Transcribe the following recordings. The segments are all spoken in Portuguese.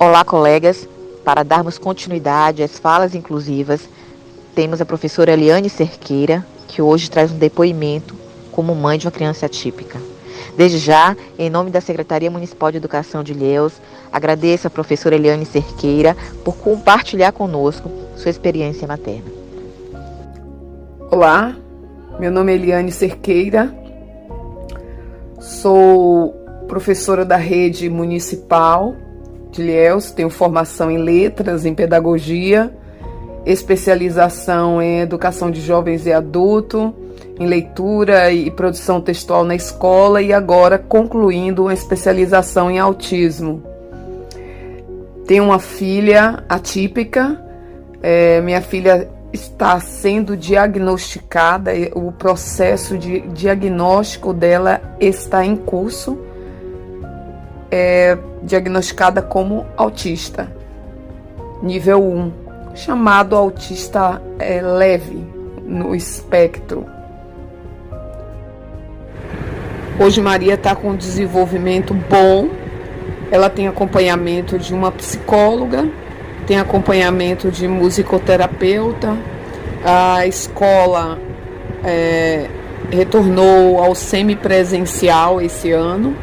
Olá, colegas. Para darmos continuidade às falas inclusivas, temos a professora Eliane Cerqueira, que hoje traz um depoimento como mãe de uma criança atípica. Desde já, em nome da Secretaria Municipal de Educação de Ilhéus, agradeço à professora Eliane Cerqueira por compartilhar conosco sua experiência materna. Olá, meu nome é Eliane Cerqueira, sou professora da rede municipal de Ilhéus, tenho formação em letras, em pedagogia, especialização em educação de jovens e adultos, em leitura e produção textual na escola e agora concluindo uma especialização em autismo. Tenho uma filha atípica, minha filha está sendo diagnosticada, o processo de diagnóstico dela está em curso, diagnosticada como autista, nível 1, chamado autista leve no espectro. Hoje Maria está com um desenvolvimento bom, ela tem acompanhamento de uma psicóloga, tem acompanhamento de musicoterapeuta, a escola retornou ao semipresencial esse ano.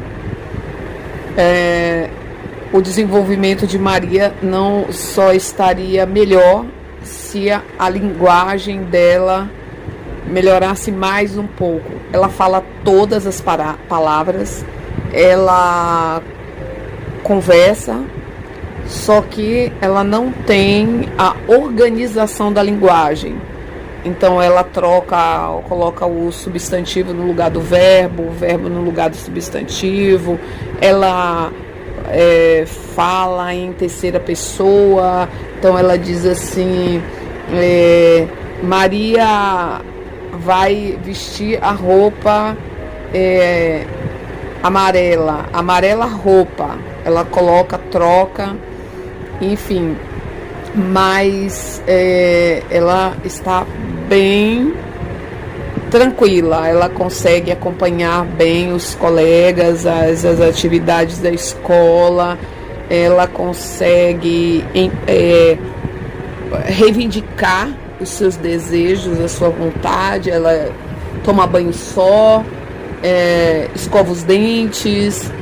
O desenvolvimento de Maria não só estaria melhor se a linguagem dela melhorasse mais um pouco. Ela fala todas as palavras, ela conversa, só que ela não tem a organização da linguagem. Então ela coloca o substantivo no lugar do verbo, o verbo no lugar do substantivo, ela fala em terceira pessoa, então ela diz assim, Maria vai vestir a roupa amarela roupa, ela troca, enfim, mas ela está bem tranquila, ela consegue acompanhar bem os colegas, as atividades da escola, ela consegue reivindicar os seus desejos, a sua vontade, ela toma banho só, escova os dentes,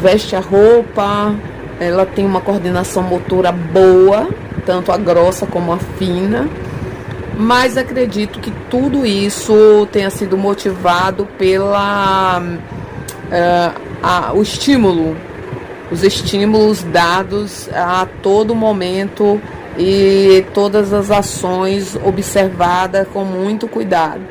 veste a roupa, ela tem uma coordenação motora boa, tanto a grossa como a fina, mas acredito que tudo isso tenha sido motivado pela o estímulo, os estímulos dados a todo momento e todas as ações observadas com muito cuidado.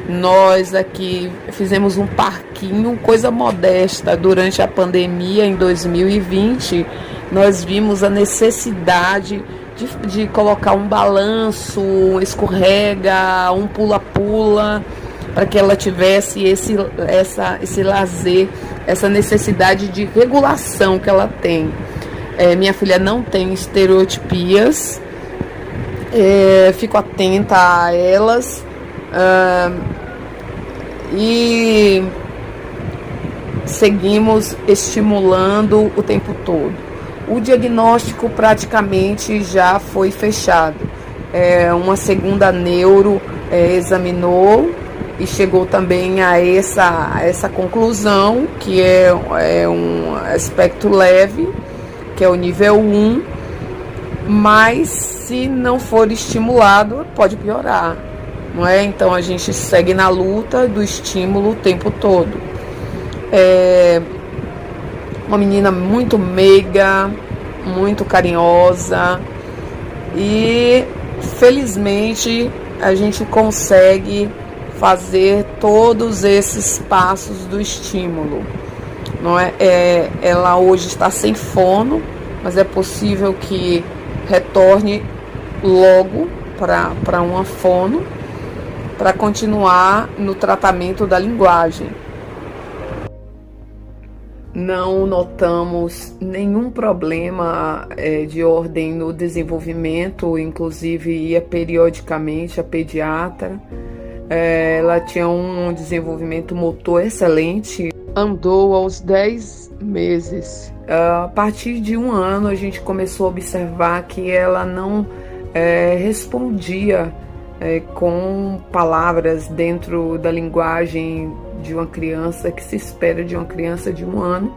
Nós aqui fizemos um parquinho, coisa modesta, durante a pandemia em 2020, nós vimos a necessidade de colocar um balanço, um escorrega, um pula-pula, para que ela tivesse esse lazer, essa necessidade de regulação que ela tem. Minha filha não tem estereotipias, fico atenta a elas, e seguimos estimulando o tempo todo. O diagnóstico praticamente já foi fechado. Uma segunda neuro examinou e chegou também a essa conclusão, que é um aspecto leve, que é o nível 1, mas se não for estimulado, pode piorar, não é? Então a gente segue na luta do estímulo o tempo todo. Uma menina muito meiga, muito carinhosa e felizmente a gente consegue fazer todos esses passos do estímulo, não é? Ela hoje está sem fono, mas é possível que retorne logo para uma fono para continuar no tratamento da linguagem. Não notamos nenhum problema de ordem no desenvolvimento, inclusive ia periodicamente a pediatra. Ela tinha um desenvolvimento motor excelente, andou aos 10 meses. A partir de 1 ano, a gente começou a observar que ela não respondia com palavras dentro da linguagem de uma criança que se espera de uma criança de 1 ano.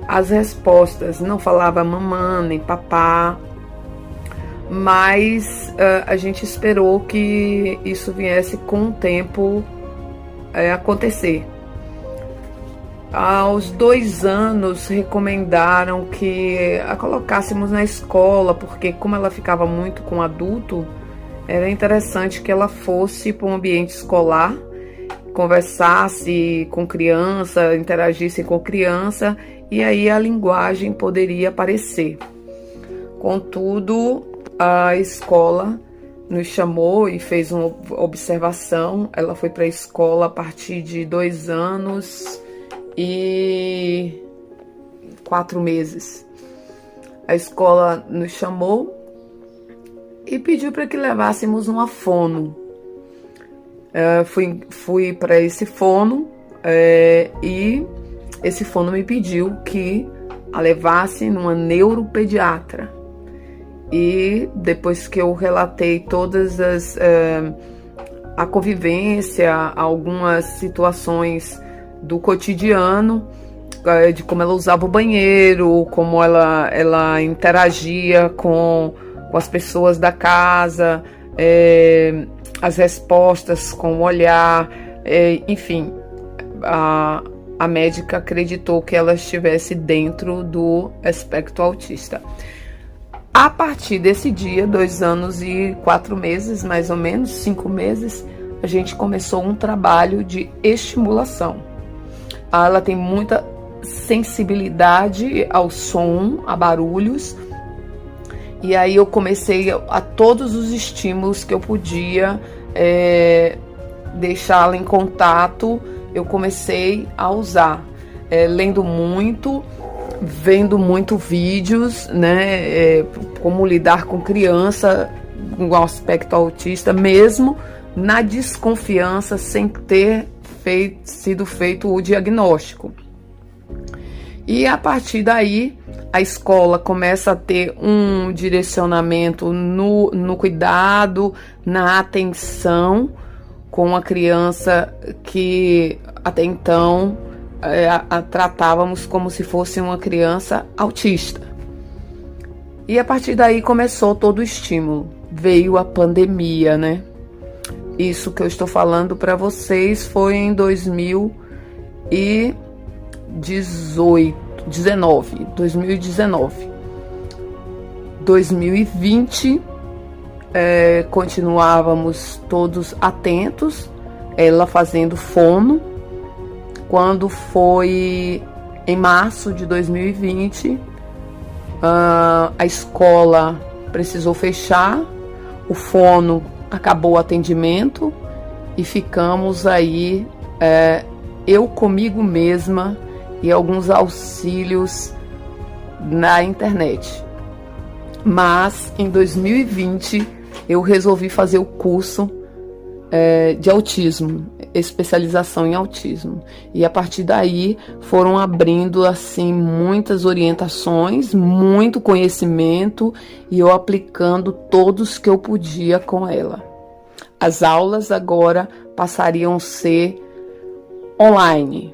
As respostas, não falava mamãe nem papá, mas a gente esperou que isso viesse com o tempo acontecer. Aos 2 anos, recomendaram que a colocássemos na escola, porque como ela ficava muito com adulto, era interessante que ela fosse para um ambiente escolar, conversasse com criança, interagisse com criança, e aí a linguagem poderia aparecer. Contudo, a escola nos chamou e fez uma observação. Ela foi para a escola a partir de 2 anos e 4 meses. A escola nos chamou e pediu para que levássemos uma fono. Fui para esse fono e esse fono me pediu que a levasse numa neuropediatra. E depois que eu relatei todas a convivência, algumas situações do cotidiano, de como ela usava o banheiro, como ela interagia com as pessoas da casa, as respostas com o olhar, enfim, a médica acreditou que ela estivesse dentro do espectro autista. A partir desse dia, 2 anos e 4 meses, mais ou menos, 5 meses, a gente começou um trabalho de estimulação. Ela tem muita sensibilidade ao som, a barulhos, e aí eu comecei a todos os estímulos que eu podia deixá-la em contato, eu comecei a usar, lendo muito, vendo muito vídeos, né, como lidar com criança com aspecto autista, mesmo na desconfiança, sem ter sido feito o diagnóstico. E a partir daí, a escola começa a ter um direcionamento no cuidado, na atenção com a criança que até então a tratávamos como se fosse uma criança autista. E a partir daí começou todo o estímulo. Veio a pandemia, né? Isso que eu estou falando para vocês foi em 2019. 2020, continuávamos todos atentos, ela fazendo fono. Quando foi em março de 2020, a escola precisou fechar, o fono acabou o atendimento e ficamos aí, eu comigo mesma e alguns auxílios na internet. Mas em 2020 eu resolvi fazer o curso de autismo, especialização em autismo. E a partir daí foram abrindo assim muitas orientações, muito conhecimento e eu aplicando todos que eu podia com ela. As aulas agora passariam a ser online.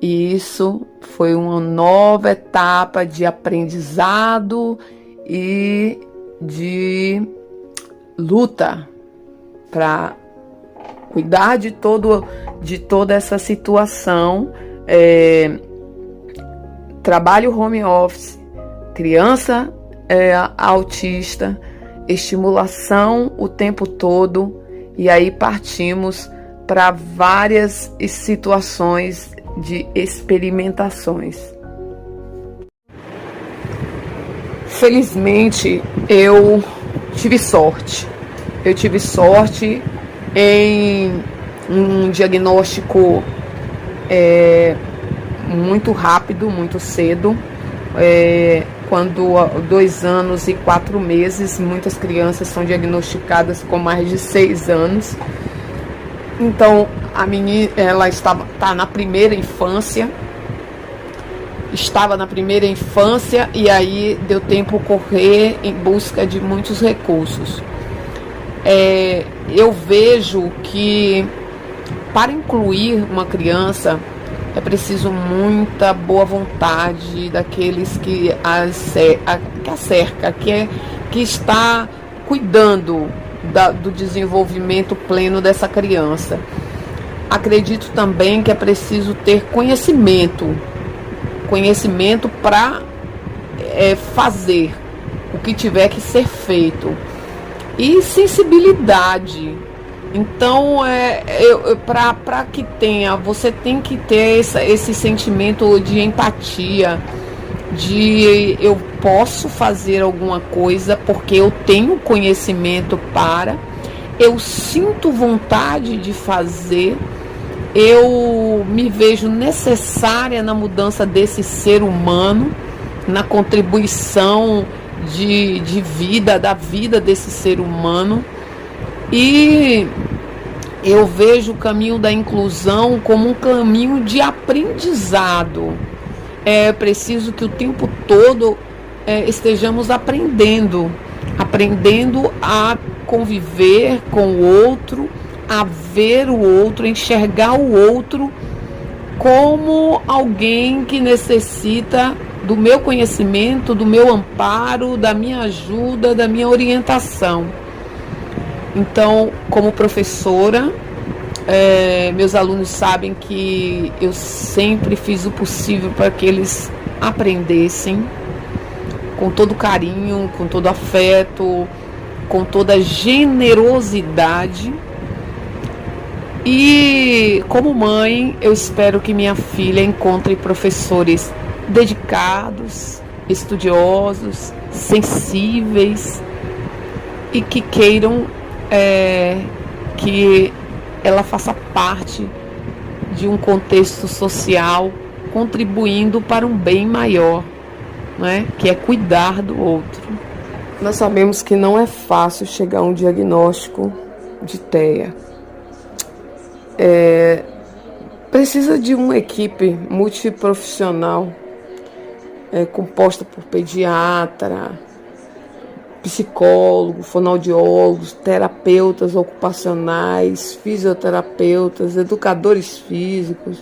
E isso foi uma nova etapa de aprendizado e de luta para cuidar de toda essa situação. Trabalho home office, criança autista, estimulação o tempo todo, e aí partimos para várias situações de experimentações. Felizmente, eu tive sorte. Eu tive sorte em um diagnóstico muito rápido, muito cedo. Quando 2 anos e 4 meses, muitas crianças são diagnosticadas com mais de 6 anos. Então, A menina, ela tá na primeira infância, estava na primeira infância e aí deu tempo correr em busca de muitos recursos. Eu vejo que para incluir uma criança é preciso muita boa vontade daqueles que a cerca, que está cuidando do desenvolvimento pleno dessa criança. Acredito também que é preciso ter conhecimento para fazer o que tiver que ser feito e sensibilidade. Então, para que tenha, você tem que ter esse sentimento de empatia, de eu posso fazer alguma coisa porque eu tenho conhecimento eu sinto vontade de fazer, eu me vejo necessária na mudança desse ser humano, na contribuição de vida, da vida desse ser humano. E eu vejo o caminho da inclusão como um caminho de aprendizado. É preciso que o tempo todo estejamos aprendendo a conviver com o outro, a ver o outro, enxergar o outro como alguém que necessita do meu conhecimento, do meu amparo, da minha ajuda, da minha orientação. Então, como professora, meus alunos sabem que eu sempre fiz o possível para que eles aprendessem com todo carinho, com todo afeto, com toda generosidade. E como mãe, eu espero que minha filha encontre professores dedicados, estudiosos, sensíveis e que queiram que ela faça parte de um contexto social, contribuindo para um bem maior, né? Que é cuidar do outro. Nós sabemos que não é fácil chegar a um diagnóstico de TEA. Precisa de uma equipe multiprofissional, composta por pediatra, psicólogo, fonoaudiólogos, terapeutas ocupacionais, fisioterapeutas, educadores físicos,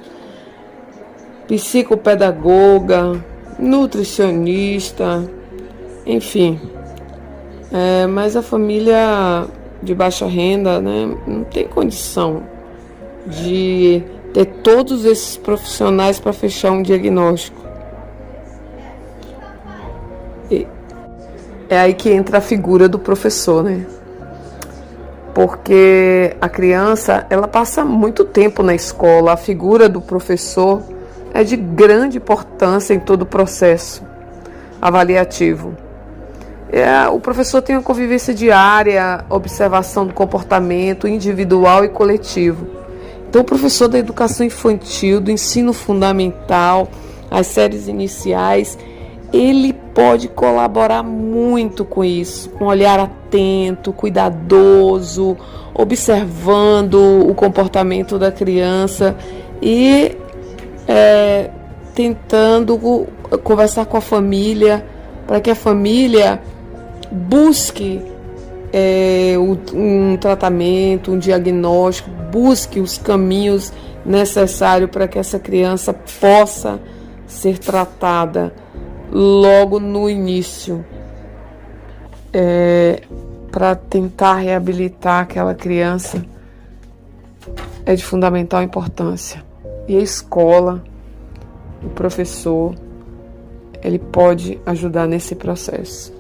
psicopedagoga, nutricionista, enfim. Mas a família de baixa renda, né, não tem condição de ter todos esses profissionais para fechar um diagnóstico. É aí que entra a figura do professor, né? Porque a criança, ela passa muito tempo na escola. A figura do professor é de grande importância em todo o processo avaliativo. O professor tem uma convivência diária, observação do comportamento individual e coletivo. Então, o professor da educação infantil, do ensino fundamental, as séries iniciais, ele pode colaborar muito com isso, com um olhar atento, cuidadoso, observando o comportamento da criança e tentando conversar com a família, para que a família busque um tratamento, um diagnóstico, busque os caminhos necessários para que essa criança possa ser tratada logo no início, para tentar reabilitar aquela criança, é de fundamental importância. E a escola, o professor, ele pode ajudar nesse processo.